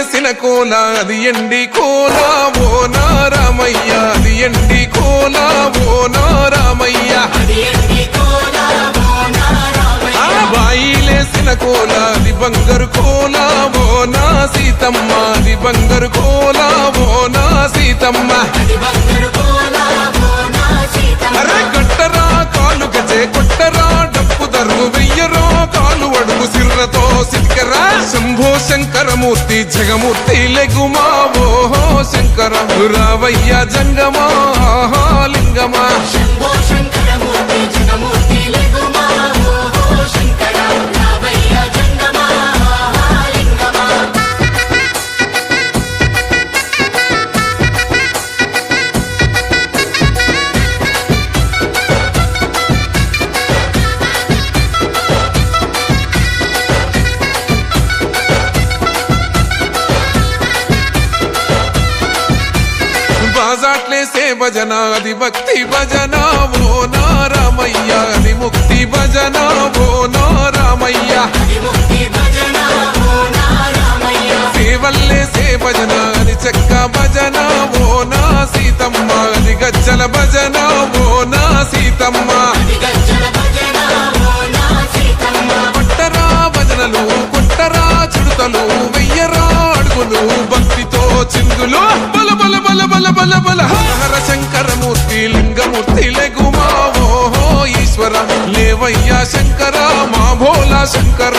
బాయిలేసిన కోల అది ఎండి కోల ఓ నారామయ్య అది ఎండి కోల ఓ నారామయ్య బాయిలేసిన కోల అది బంగారు కోల ఓ నా సీతమ్మ అది బంగారు కోల ఓ నా సీతమ్మ అరే కట్టరా కాలు గజే కొట్టరా డప్పు దర్రు వెయ్యరో కాలు అడుగు సిర్రతో సిద్కరా శంభో శంకరమూర్తి జగమూర్తి లెగుమా ఓహో శంకర రావయ్య జంగమా లింగమా బాజాట్లేసే భజన అది భక్తి భజన ఓ నారామయ్య అది ముక్తి భజన ఓ నారామయ్య సేవల్లేసే భజన అది చెక్క భజన ఓ నా సీతమ్మ అది గజ్జల భజన ఓ నా సీతమ్మ కొట్టరా భజనలు కొట్టరా చిడుతలు వెయ్యరా అడుగులు భక్తితో చిందులు బల బల బల బల బల బల హర శంకరమూర్తి లింగమూర్తి లెగుమా ఓహో ఈశ్వర లేవయ్యా శంకర మా భోలా శంకర